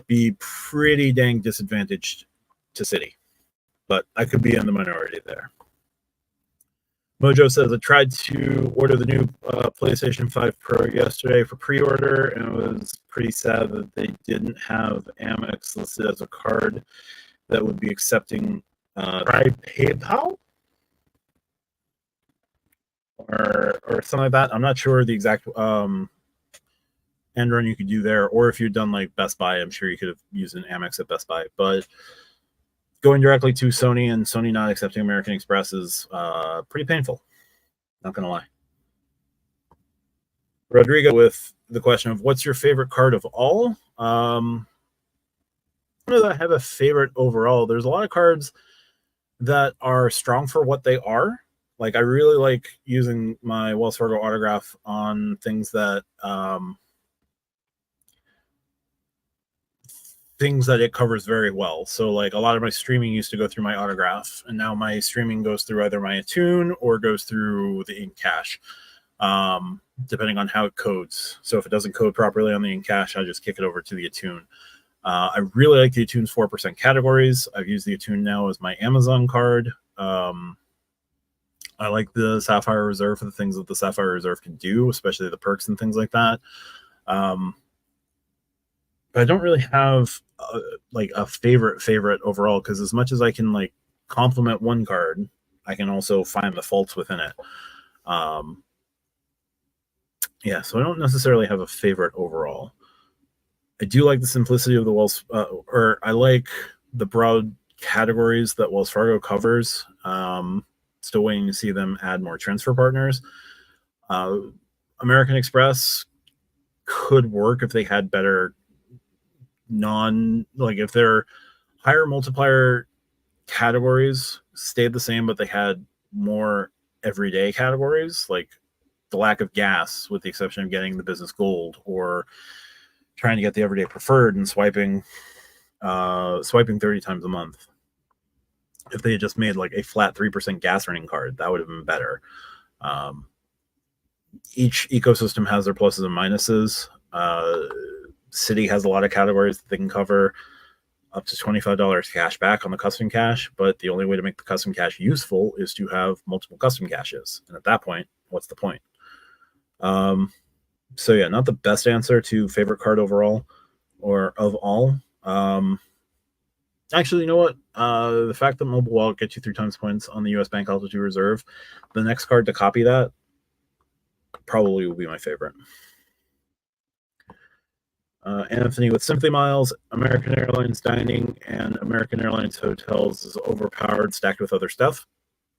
be pretty dang disadvantaged to Citi. But I could be in the minority there. Mojo says, I tried to order the new PlayStation 5 Pro yesterday for pre-order, and it was pretty sad that they didn't have Amex listed as a card that would be accepting PayPal or something like that. I'm not sure the exact end run you could do there, or if you'd done like Best Buy, I'm sure you could have used an Amex at Best Buy. But going directly to Sony and Sony not accepting American Express is pretty painful. Not going to lie. Rodrigo with the question of what's your favorite card of all? I don't know that I have a favorite overall. There's a lot of cards that are strong for what they are. Like I really like using my Wells Fargo autograph on things that it covers very well. So like a lot of my streaming used to go through my autograph, and now my streaming goes through either my Attune or goes through the InCash, depending on how it codes. So if it doesn't code properly on the InCash, I just kick it over to the Attune. I really like the Attune's 4% categories. I've used the Attune now as my Amazon card. I like the Sapphire Reserve for the things that the Sapphire Reserve can do, especially the perks and things like that. But I don't really have like a favorite overall, because as much as I can like compliment one card, I can also find the faults within it. Yeah, so I don't necessarily have a favorite overall. I do like the simplicity of the Wells, or I like the broad categories that Wells Fargo covers. Still waiting to see them add more transfer partners. American Express could work if they had better if their higher multiplier categories stayed the same, but they had more everyday categories, like the lack of gas, with the exception of getting the business gold, or trying to get the everyday preferred and swiping 30 times a month. if they had just made like a flat 3% gas earning card, that would have been better. Um, each ecosystem has their pluses and minuses. Citi has a lot of categories that they can cover, up to $25 cash back on the custom cash, but the only way to make the custom cash useful is to have multiple custom caches. And at that point, what's the point? So yeah, not the best answer to favorite card overall or of all. Actually, you know what? The fact that Mobile Wallet gets you 3 times points on the US Bank Altitude Reserve, the next card to copy that probably will be my favorite. Anthony with Simply Miles, American Airlines dining, and American Airlines hotels is overpowered, stacked with other stuff.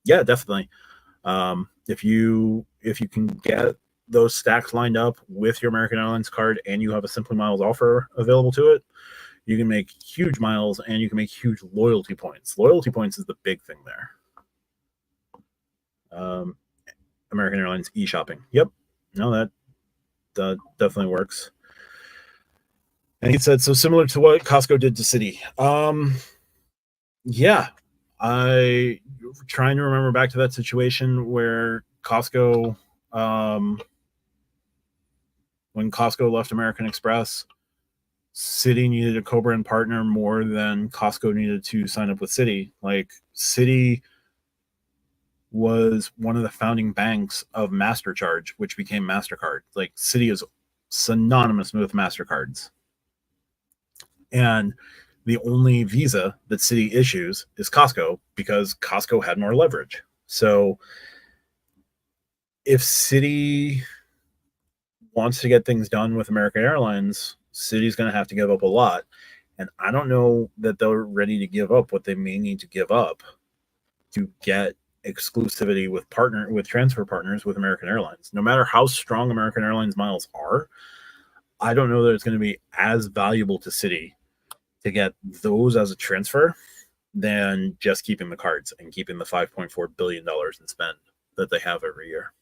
Yeah, definitely. If you can get those stacks lined up with your American Airlines card and you have a Simply Miles offer available to it, you can make huge miles and you can make huge loyalty points. Loyalty points is the big thing there. American Airlines e-shopping. Yep. No, that definitely works. And he said, so similar to what Costco did to Citi. Yeah, I trying to remember back to that situation where Costco, when Costco left American Express, Citi needed a co-brand partner more than Costco needed to sign up with Citi. Like Citi was one of the founding banks of MasterCharge, which became MasterCard. Like Citi is synonymous with MasterCards. And the only Visa that Citi issues is Costco because Costco had more leverage. So if Citi wants to get things done with American Airlines, Citi's going to have to give up a lot. And I don't know that they're ready to give up what they may need to give up to get exclusivity with transfer partners with American Airlines. No matter how strong American Airlines miles are, I don't know that it's going to be as valuable to Citi to get those as a transfer than just keeping the cards and keeping the $5.4 billion in spend that they have every year.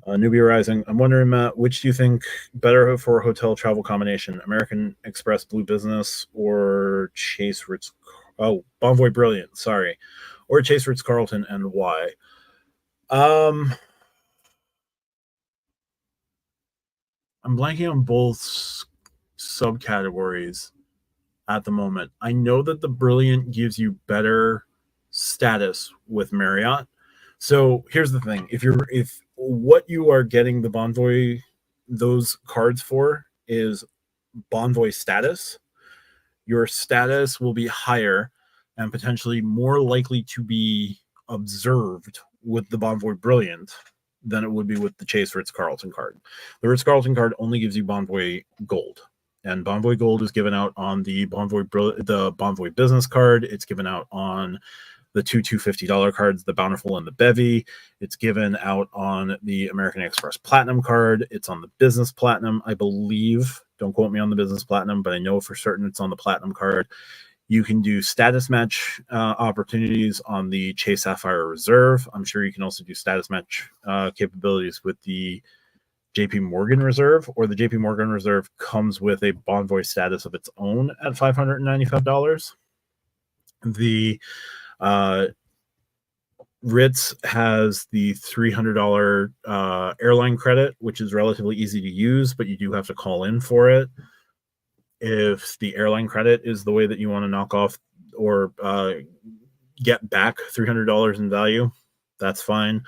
Newbie Rising. I'm wondering, Matt, which do you think better for a hotel travel combination? American Express Blue Business or Chase Ritz? Oh, Bonvoy Brilliant. Sorry, or Chase Ritz Carlton, and why? I'm blanking on both subcategories at the moment. I know that the Brilliant gives you better status with Marriott. So here's the thing: if what you are getting the Bonvoy those cards for is Bonvoy status, your status will be higher and potentially more likely to be observed with the Bonvoy Brilliant than it would be with the Chase Ritz Carlton card. The Ritz Carlton card only gives you Bonvoy Gold. And Bonvoy Gold is given out on the Bonvoy Business card. It's given out on the two $250 cards, the Bountiful and the Bevy. It's given out on the American Express Platinum card. It's on the Business Platinum, I believe. Don't quote me on the Business Platinum, but I know for certain it's on the Platinum card. You can do status match opportunities on the Chase Sapphire Reserve. I'm sure you can also do status match capabilities with the JP Morgan Reserve, or the JP Morgan Reserve comes with a Bonvoy status of its own at $595. The Ritz has the $300 airline credit, which is relatively easy to use, but you do have to call in for it. If the airline credit is the way that you want to knock off or get back $300 in value, that's fine.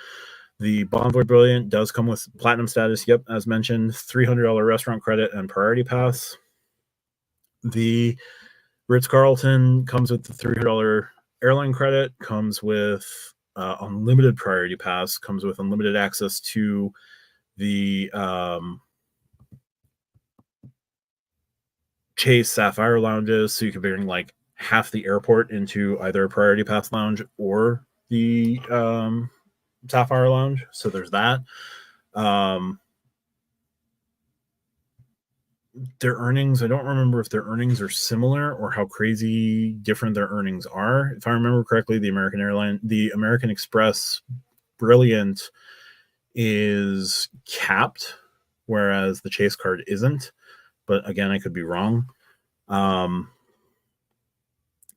The Bonvoy Brilliant does come with platinum status. Yep, as mentioned, $300 restaurant credit and priority pass. The Ritz-Carlton comes with the $300 airline credit, comes with unlimited priority pass, comes with unlimited access to the Chase Sapphire lounges, so you can bring like half the airport into either a priority pass lounge or the Sapphire lounge. So there's that. Their earnings, I don't remember if their earnings are similar or how crazy different their earnings are. If I remember correctly, the American Express Brilliant is capped, whereas the Chase card isn't. But again, I could be wrong.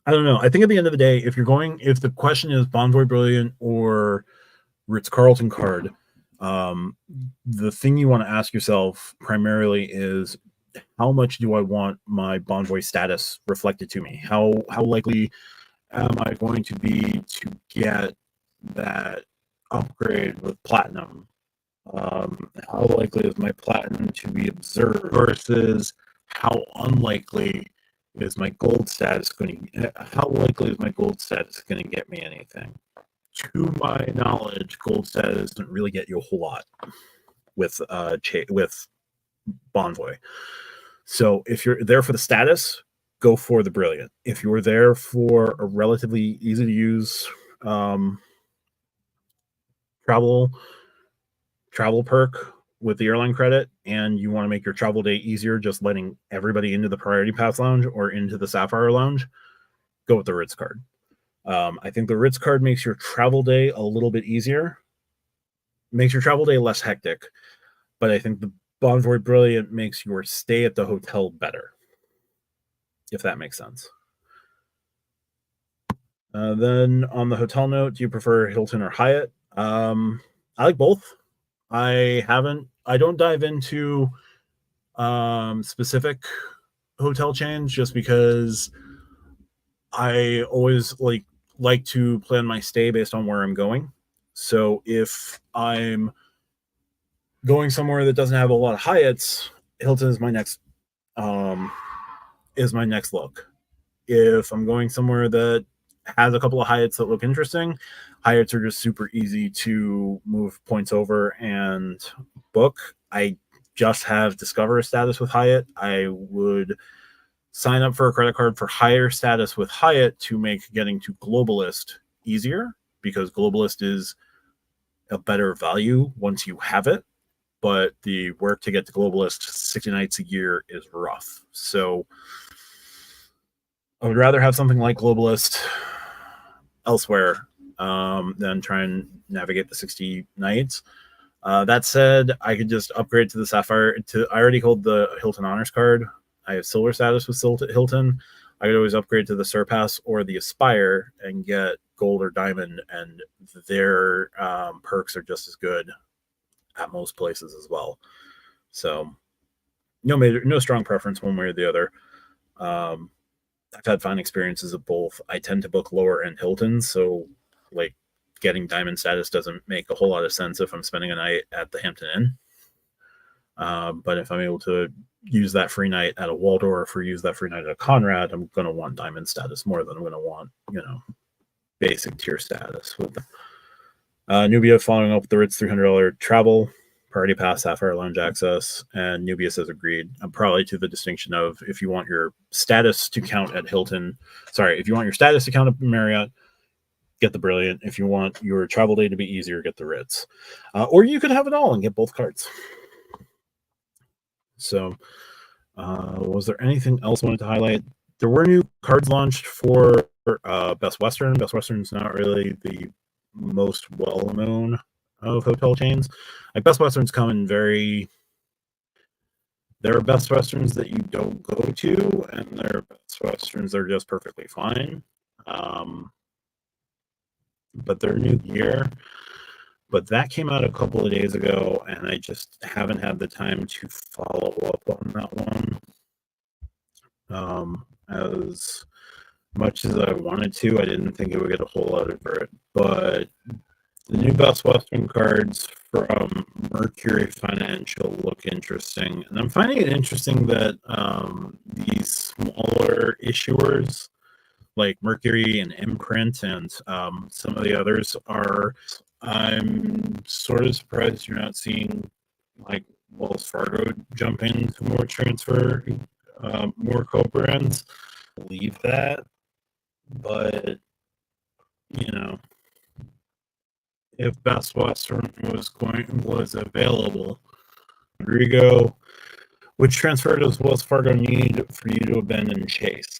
I don't know. I think at the end of the day, if the question is Bonvoy Brilliant or Ritz Carlton card, um, the thing you want to ask yourself primarily is how much do I want my Bonvoy status reflected to me? How likely am I going to be to get that upgrade with platinum? How likely is my platinum to be observed versus how unlikely is my gold status going to? How likely is my gold status going to get me anything? To my knowledge, gold status doesn't really get you a whole lot with with Bonvoy. So if you're there for the status, go for the Brilliant. If you're there for a relatively easy to use um, travel perk with the airline credit, and you want to make your travel day easier, just letting everybody into the Priority Pass Lounge or into the Sapphire Lounge, go with the Ritz card. I think the Ritz card makes your travel day a little bit easier, makes your travel day less hectic, but I think the Bonvoy Brilliant makes your stay at the hotel better, if that makes sense. Then on the hotel note, do you prefer Hilton or Hyatt? I like both. I don't dive into specific hotel chains just because I always like to plan my stay based on where I'm going. So if I'm going somewhere that doesn't have a lot of Hyatts, Hilton um, is my next look. If I'm going somewhere that has a couple of Hyatts that look interesting, Hyatts are just super easy to move points over and book. I just have Discover status with Hyatt. I would sign up for a credit card for higher status with Hyatt to make getting to Globalist easier, because Globalist is a better value once you have it, but the work to get to Globalist 60 nights a year is rough. So I would rather have something like Globalist elsewhere than try and navigate the 60 nights. That said, I could just upgrade to the Sapphire. I already hold the Hilton Honors card. I have silver status with Hilton. I could always upgrade to the Surpass or the Aspire and get gold or diamond, and their perks are just as good at most places as well. So no strong preference one way or the other. I've had fun experiences of both. I tend to book lower end Hiltons, so like getting diamond status doesn't make a whole lot of sense if I'm spending a night at the Hampton Inn. But if I'm able to use that free night at a Waldorf or use that free night at a Conrad, I'm going to want diamond status more than I'm going to want, basic tier status with them. Nubia following up with the Ritz $300 travel, Priority Pass, Sapphire Lounge access, and Nubia says agreed. Probably to the distinction of if you want your status to count at if you want your status to count at Marriott, get the Brilliant. If you want your travel day to be easier, get the Ritz. Or you could have it all and get both cards. So, was there anything else I wanted to highlight? There were new cards launched for Best Western. Best Western's not really the most well-known of hotel chains. Like Best Westerns come in there are Best Westerns that you don't go to, and there are Best Westerns that are just perfectly fine. But they're new gear. But that came out a couple of days ago, and I just haven't had the time to follow up on that one. As much as I wanted to, I didn't think it would get a whole lot of it. But the new Best Western cards from Mercury Financial look interesting. And I'm finding it interesting that these smaller issuers like Mercury and Imprint and some of the others I'm sort of surprised you're not seeing like Wells Fargo jump into more co-brands. Believe that, but if Best Western was available, Rodrigo, which transfer does Wells Fargo need for you to abandon Chase?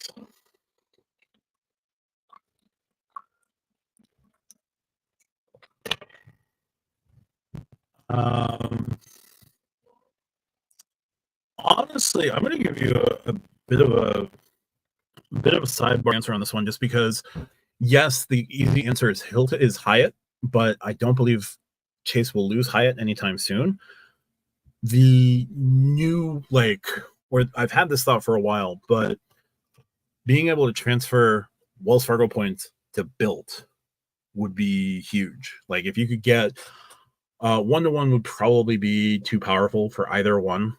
Honestly, I'm going to give you a bit of A bit of a sidebar answer on this one, just because, yes, the easy answer is Hilton is Hyatt, but I don't believe Chase will lose Hyatt anytime soon. The new, or I've had this thought for a while, but being able to transfer Wells Fargo points to Bilt would be huge. Like, if you could get 1-to-1 would probably be too powerful for either one.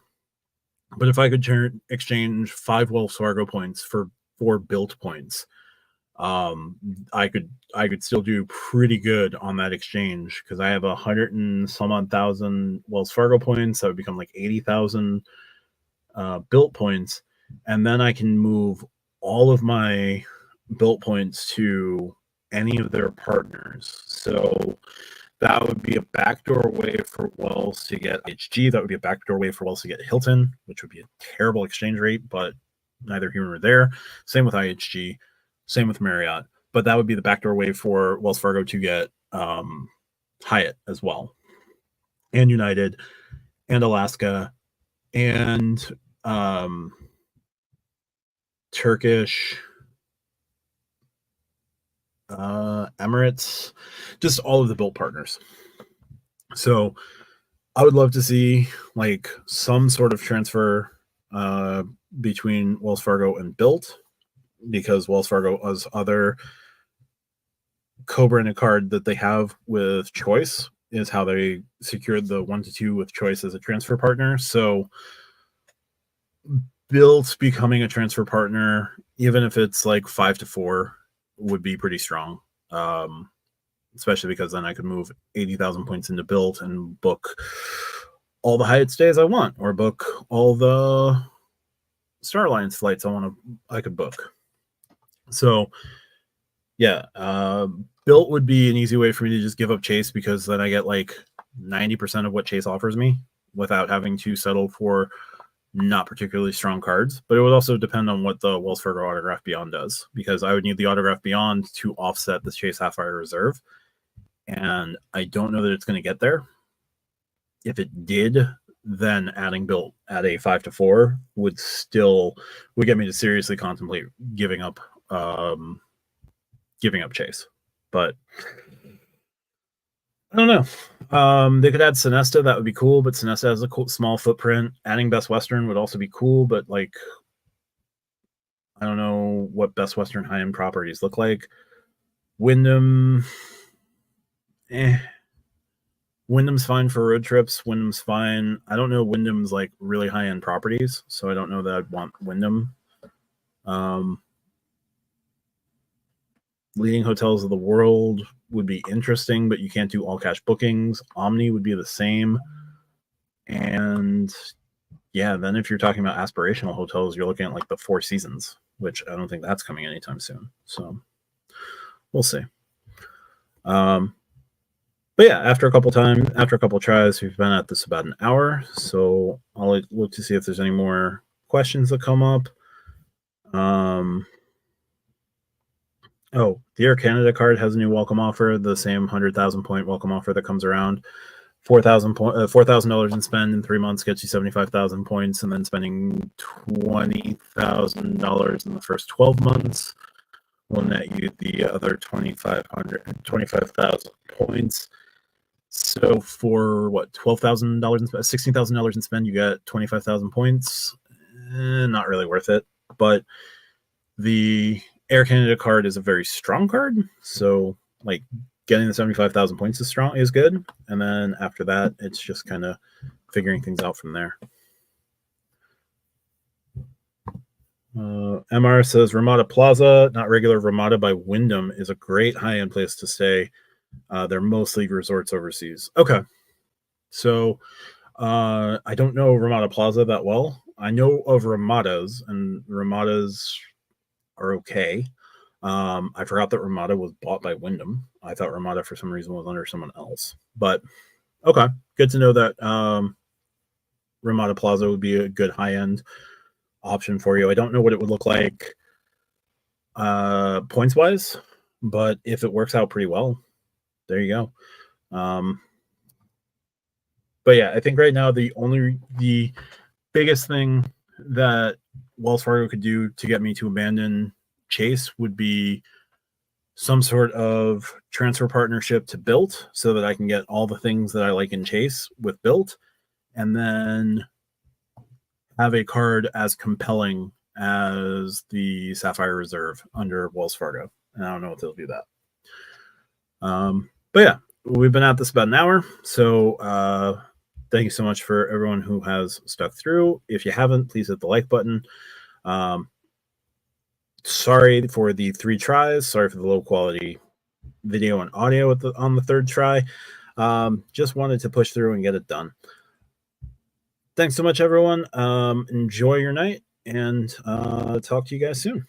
But if I could exchange 5 Wells Fargo points for 4 Bilt points, I could still do pretty good on that exchange, because I have 100 and some odd thousand Wells Fargo points. That would become like 80,000 Bilt points, and then I can move all of my Bilt points to any of their partners. So that would be a backdoor way for Wells to get HG. That would be a backdoor way for Wells to get Hilton, which would be a terrible exchange rate, but neither here nor there. Same with IHG, same with Marriott. But that would be the backdoor way for Wells Fargo to get Hyatt as well, and United, and Alaska, and Turkish, Emirates, just all of the Bilt partners. So I would love to see like some sort of transfer between Wells Fargo and Bilt, because Wells Fargo has other co-branded card that they have with Choice is how they secured the 1-to-2 with Choice as a transfer partner. So Bilt becoming a transfer partner, even if it's like 5-4, would be pretty strong. Especially because then I could move 80,000 points into Bilt and book all the Hyatt stays I want, or book all the Star Alliance flights I could book. So yeah, Bilt would be an easy way for me to just give up Chase, because then I get like 90% of what Chase offers me without having to settle for not particularly strong cards. But it would also depend on what the Wells Fargo Autograph Beyond does, because I would need the Autograph Beyond to offset the Chase Sapphire Reserve, and I don't know that it's going to get there. If it did, then adding Bilt at a 5-4 would get me to seriously contemplate giving up Chase. But I don't know. They could add Sinesta. That would be cool, but Sinesta has a small footprint. Adding Best Western would also be cool, but like, I don't know what Best Western high-end properties look like. Wyndham, Wyndham's fine for road trips. Wyndham's fine. I don't know Wyndham's like really high-end properties, so I don't know that I'd want Wyndham. Leading hotels of the world would be interesting, but you can't do all cash bookings. Omni would be the same. And yeah, then if you're talking about aspirational hotels, you're looking at like the Four Seasons, which I don't think that's coming anytime soon. So we'll see. But yeah, after a couple tries, we've been at this about an hour. So I'll look to see if there's any more questions that come up. Oh, the Air Canada card has a new welcome offer, the same 100,000 point welcome offer that comes around. $4,000 in spend in 3 months gets you 75,000 points, and then spending $20,000 in the first 12 months will net you the other 25,000 points. So for what, $12,000 $16,000 in spend, you get 25,000 points. Not really worth it, but the Air Canada card is a very strong card, so like getting the 75,000 points is good, and then after that, it's just kind of figuring things out from there. MR says Ramada Plaza, not regular Ramada by Wyndham, is a great high-end place to stay. They're mostly resorts overseas. Okay, so I don't know Ramada Plaza that well. I know of Ramadas, and Ramadas are okay. I forgot that Ramada was bought by Wyndham. I thought Ramada for some reason was under someone else. But okay, good to know that Ramada Plaza would be a good high-end option for you. I don't know what it would look like points-wise, but if it works out pretty well, there you go. But yeah, I think right now the biggest thing that Wells Fargo could do to get me to abandon Chase would be some sort of transfer partnership to Bilt so that I can get all the things that I like in Chase with Bilt, and then have a card as compelling as the Sapphire Reserve under Wells Fargo. And I don't know if they'll do that. But yeah, we've been at this about an hour. So thank you so much for everyone who has stuck through. If you haven't, please hit the like button. Sorry for the 3 tries. Sorry for the low quality video and audio on the 3rd try. Just wanted to push through and get it done. Thanks so much, everyone. Enjoy your night, and talk to you guys soon.